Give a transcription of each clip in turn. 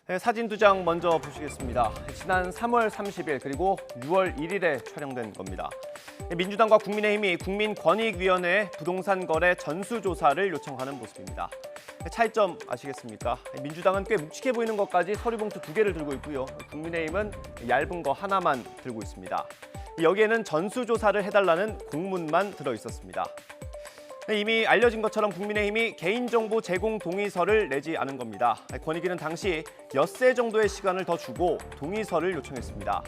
네, 사진 두 장 먼저 보시겠습니다. 지난 3월 30일 그리고 6월 1일에 촬영된 겁니다. 민주당과 국민의힘이 국민권익위원회에 부동산 거래 전수조사를 요청하는 모습입니다. 차이점 아시겠습니까? 민주당은 꽤 묵직해 보이는 것까지 서류봉투 2개를 들고 있고요. 국민의힘은 얇은 거 하나만 들고 있습니다. 여기에는 전수조사를 해달라는 공문만 들어 있었습니다. 이미 알려진 것처럼 국민의힘이 개인정보 제공 동의서를 내지 않은 겁니다. 권익위는 당시 엿새 정도의 시간을 더 주고 동의서를 요청했습니다.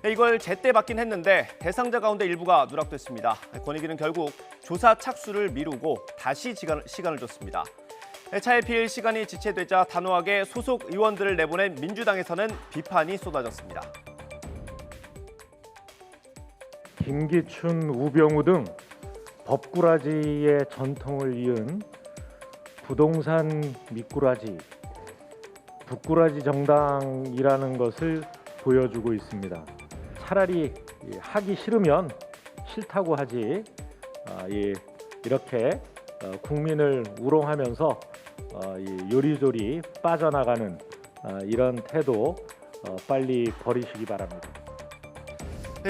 이걸 제때 받긴 했는데 대상자 가운데 일부가 누락됐습니다. 권익위는 결국 조사 착수를 미루고 다시 시간을 줬습니다. 차에 필 시간이 지체되자 단호하게 소속 의원들을 내보낸 민주당에서는 비판이 쏟아졌습니다. 김기춘, 우병우 등 법꾸라지의 전통을 이은 부동산 미꾸라지, 북꾸라지 정당이라는 것을 보여주고 있습니다. 차라리 하기 싫으면 싫다고 하지 이렇게 국민을 우롱하면서 요리조리 빠져나가는 이런 태도 빨리 버리시기 바랍니다.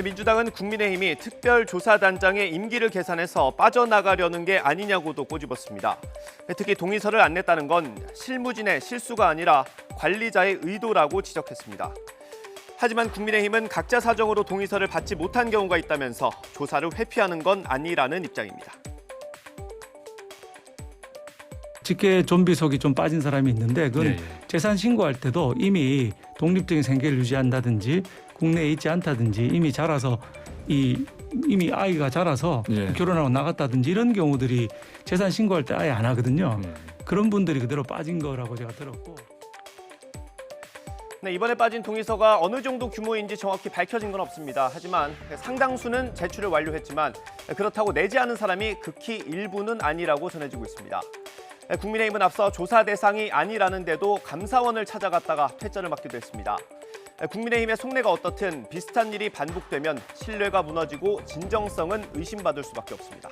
민주당은 국민의힘이 특별조사단장의 임기를 계산해서 빠져나가려는 게 아니냐고도 꼬집었습니다. 특히 동의서를 안 냈다는 건 실무진의 실수가 아니라 관리자의 의도라고 지적했습니다. 하지만 국민의힘은 각자 사정으로 동의서를 받지 못한 경우가 있다면서 조사를 회피하는 건 아니라는 입장입니다. 직계 좀비속이 좀 빠진 사람이 있는데 그건 재산 신고할 때도 이미 독립적인 생계를 유지한다든지 국내에 있지 않다든지 이미 자라서 이미 아이가 자라서 결혼하고 나갔다든지 이런 경우들이 재산 신고할 때 아예 안 하거든요. 그런 분들이 그대로 빠진 거라고 제가 들었고. 네, 이번에 빠진 동의서가 어느 정도 규모인지 정확히 밝혀진 건 없습니다. 하지만 상당수는 제출을 완료했지만 그렇다고 내지 않은 사람이 극히 일부는 아니라고 전해지고 있습니다. 국민의힘은 앞서 조사 대상이 아니라는데도 감사원을 찾아갔다가 퇴짜를 맞기도 했습니다. 국민의힘의 속내가 어떻든 비슷한 일이 반복되면 신뢰가 무너지고 진정성은 의심받을 수밖에 없습니다.